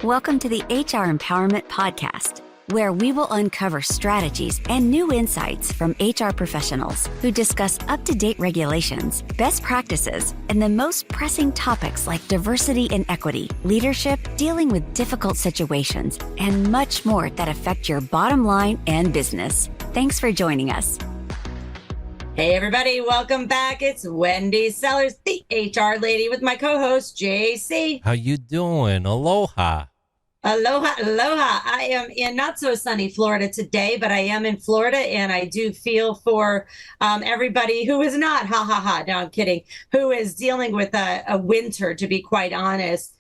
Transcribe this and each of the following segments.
Welcome to the HR Empowerment Podcast, where we will uncover strategies and new insights from HR professionals who discuss up-to-date regulations, best practices, and the most pressing topics like diversity and equity, leadership, dealing with difficult situations, and much more that affect your bottom line and business. Thanks for joining us. Hey everybody, welcome back. It's Wendy Sellers, the HR lady, with my co-host JC. How you doing? Aloha. Aloha, aloha. I am in not so sunny Florida today, but I am in Florida, and I do feel for everybody who is not, no, I'm kidding, who is dealing with a winter, to be quite honest.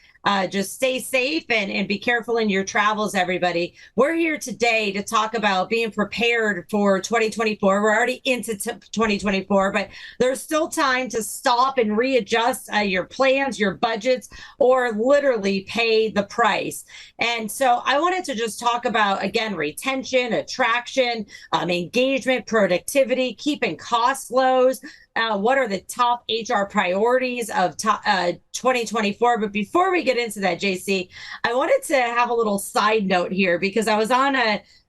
Just stay safe and be careful in your travels, everybody. We're here today to talk about being prepared for 2024. We're already into 2024, but there's still time to stop and readjust your plans, your budgets, or literally pay the price. And so I wanted to just talk about, again, retention, attraction, engagement, productivity, keeping costs low. What are the top HR priorities of 2024? But before we get into that, JC, I wanted to have a little side note here because I was on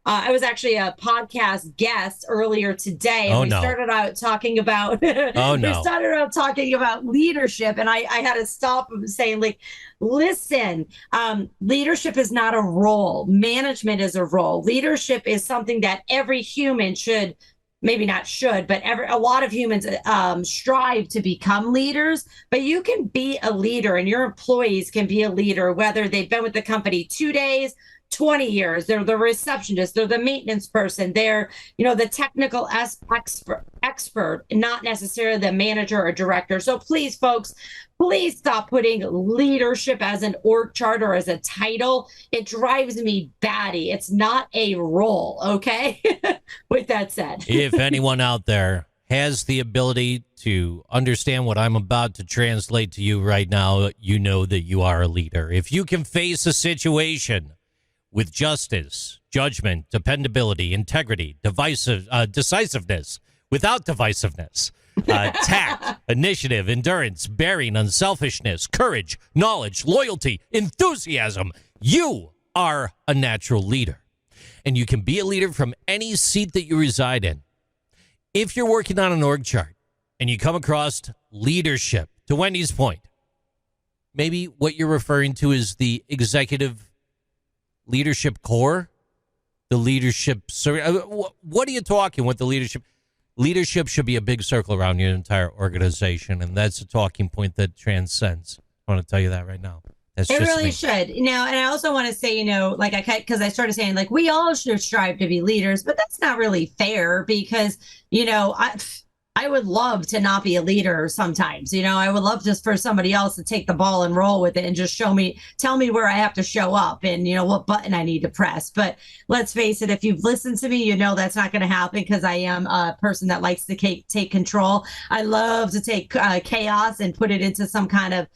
I was actually a podcast guest earlier today, and we started out talking about we started out talking about leadership, and I had to stop saying, like, listen, leadership is not a role. Management is a role. Leadership is something that every human should, maybe not should, but a lot of humans strive to become leaders. But you can be a leader, and your employees can be a leader, whether they've been with the company 2 days, 20 years, they're the receptionist, they're the maintenance person, they're, the technical expert, not necessarily the manager or director. So please, folks, please stop putting leadership as an org chart or as a title. It drives me batty. It's not a role, okay? With that said. If anyone out there has the ability to understand what I'm about to translate to you right now, you know that you are a leader. If you can face a situation with justice, judgment, dependability, integrity, decisiveness, without divisiveness, tact, initiative, endurance, bearing, unselfishness, courage, knowledge, loyalty, enthusiasm, you are a natural leader. And you can be a leader from any seat that you reside in. If you're working on an org chart and you come across leadership, to Wendy's point, maybe what you're referring to is the executive leadership core, the leadership. What are you talking with the leadership? Leadership should be a big circle around your entire organization, and that's a talking point that transcends. I want to tell you that right now. It really should. And I also want to say, because I started saying, like, we all should strive to be leaders, but that's not really fair because, I would love to not be a leader sometimes. I would love just for somebody else to take the ball and roll with it and just tell me where I have to show up and, what button I need to press. But let's face it, if you've listened to me, that's not going to happen because I am a person that likes to take control. I love to take chaos and put it into some kind of,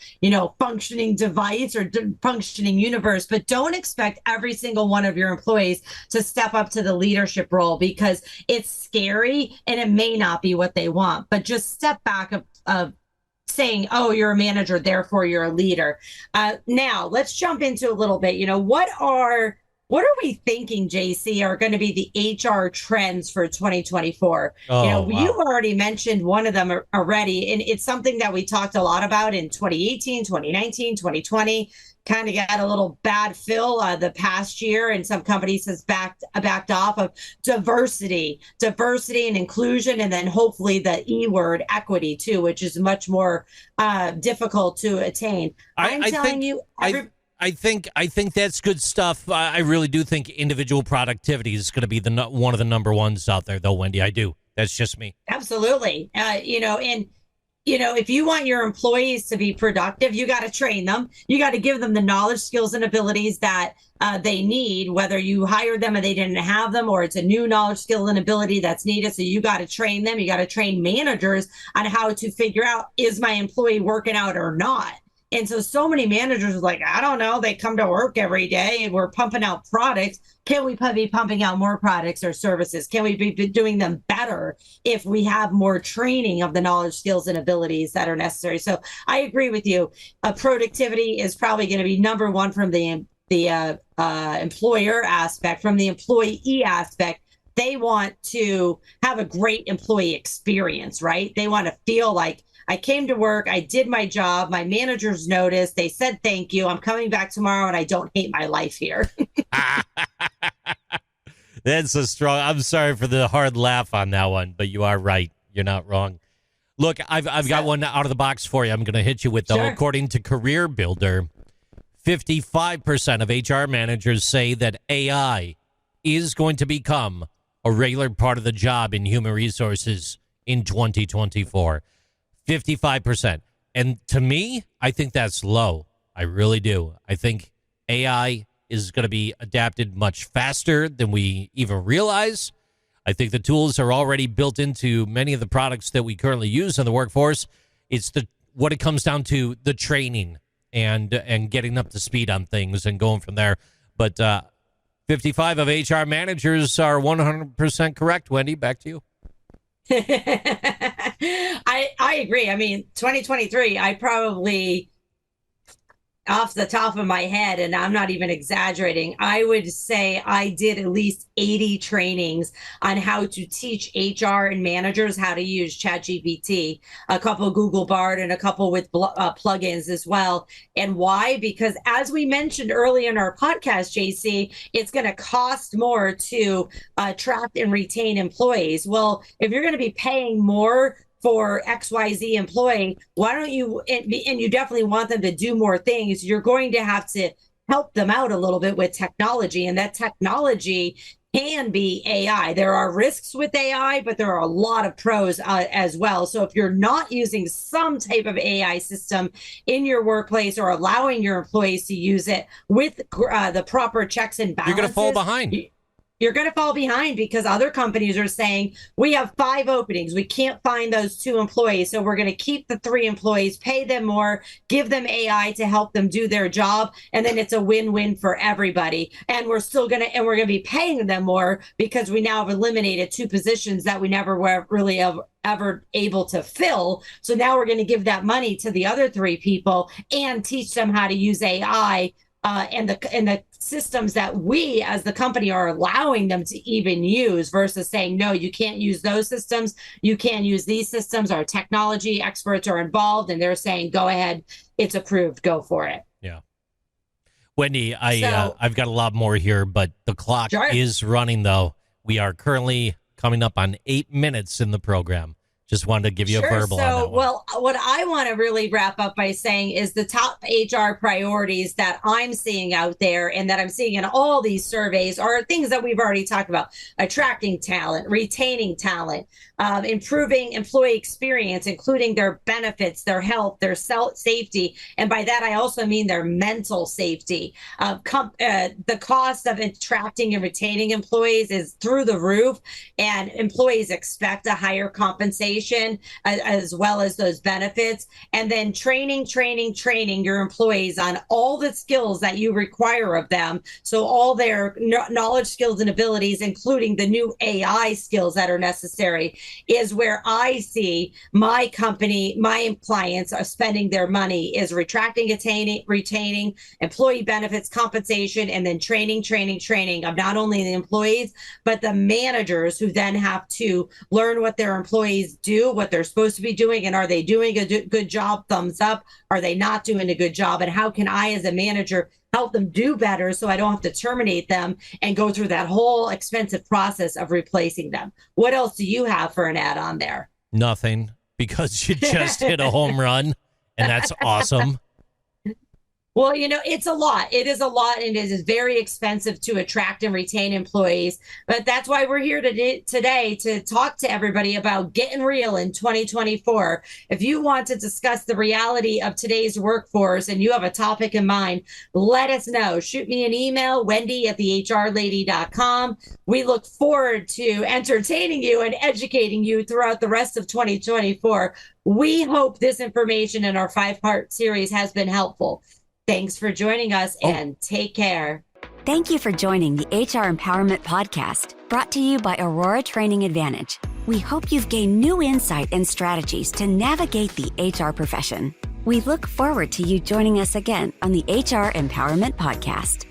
functioning device or functioning universe. But don't expect every single one of your employees to step up to the leadership role because it's scary and it may not be what they want, but just step back of saying, oh, you're a manager, therefore you're a leader. Now let's jump into a little bit, what are we thinking, JC, are going to be the HR trends for 2024? Wow. You've already mentioned one of them already, and it's something that we talked a lot about in 2018, 2019, 2020. Kind of got a little bad fill the past year, and some companies has backed off of diversity and inclusion, and then hopefully the E word, equity, too, which is much more difficult to attain. I think that's good stuff. I really do think individual productivity is going to be one of the number ones out there, though, Wendy. I do. That's just me. Absolutely. If you want your employees to be productive, you got to train them. You got to give them the knowledge, skills, and abilities that they need, whether you hired them and they didn't have them, or it's a new knowledge, skill, and ability that's needed. So you got to train them. You got to train managers on how to figure out, is my employee working out or not? And so many managers are like, I don't know. They come to work every day and we're pumping out products. Can we be pumping out more products or services? Can we be doing them better if we have more training of the knowledge, skills, and abilities that are necessary? So I agree with you. Productivity is probably going to be number one from the employer aspect, from the employee aspect, they want to have a great employee experience, right? They want to feel like I came to work, I did my job, my managers noticed, they said thank you, I'm coming back tomorrow, and I don't hate my life here. That's a strong. I'm sorry for the hard laugh on that one, but you are right. You're not wrong. Look, I've got one out of the box for you. I'm going to hit you with, though. Sure. According to Career Builder, 55% of HR managers say that AI is going to become a regular part of the job in human resources in 2024. 55%. And to me, I think that's low. I really do. I think AI is going to be adapted much faster than we even realize. I think the tools are already built into many of the products that we currently use in the workforce. It's what it comes down to, the training and getting up to speed on things and going from there. But 55 of HR managers are 100% correct. Wendy, back to you. I agree. I mean, 2023, I probably, off the top of my head, and I'm not even exaggerating, I would say I did at least 80 trainings on how to teach HR and managers how to use ChatGPT, a couple Google Bard and a couple with plugins as well. And why? Because as we mentioned early in our podcast, JC, it's going to cost more to attract and retain employees. Well, if you're going to be paying more for XYZ employee, why don't you, and you definitely want them to do more things, you're going to have to help them out a little bit with technology, and that technology can be AI. There are risks with AI, but there are a lot of pros as well. So if you're not using some type of AI system in your workplace or allowing your employees to use it with the proper checks and balances, you're going to fall behind. You're going to fall behind because other companies are saying, we have 5 openings. We can't find those 2 employees. So we're going to keep the 3 employees, pay them more, give them AI to help them do their job. And then it's a win-win for everybody. And we're going to be paying them more because we now have eliminated 2 positions that we never were really ever able to fill. So now we're going to give that money to the other 3 people and teach them how to use AI and the systems that we as the company are allowing them to even use, versus saying, no, you can't use those systems. You can't use these systems. Our technology experts are involved and they're saying, go ahead, it's approved, go for it. Yeah. Wendy, I've got a lot more here, but the clock is running, though. We are currently coming up on 8 minutes in the program. Just wanted to give you a verbal on that one. Well, what I want to really wrap up by saying is the top HR priorities that I'm seeing out there and that I'm seeing in all these surveys are things that we've already talked about: attracting talent, retaining talent, improving employee experience, including their benefits, their health, their safety. And by that, I also mean their mental safety. The cost of attracting and retaining employees is through the roof, and employees expect a higher compensation as well as those benefits. And then training your employees on all the skills that you require of them. So all their knowledge, skills, and abilities, including the new AI skills that are necessary, is where I see my company, my clients are spending their money, is retaining employee benefits, compensation, and then training of not only the employees, but the managers, who then have to learn what their employees do, what they're supposed to be doing, and are they doing a good job? Thumbs up. Are they not doing a good job? And how can I, as a manager, help them do better so I don't have to terminate them and go through that whole expensive process of replacing them? What else do you have for an add-on there? Nothing, because you just hit a home run, and that's awesome. Well, it's a lot. It is a lot, and it is very expensive to attract and retain employees. But that's why we're here today to talk to everybody about getting real in 2024. If you want to discuss the reality of today's workforce and you have a topic in mind, let us know. Shoot me an email, wendy@thehrlady.com. We look forward to entertaining you and educating you throughout the rest of 2024. We hope this information in our 5-part series has been helpful. Thanks for joining us, and take care. Thank you for joining the HR Empowerment Podcast, brought to you by Aurora Training Advantage. We hope you've gained new insight and strategies to navigate the HR profession. We look forward to you joining us again on the HR Empowerment Podcast.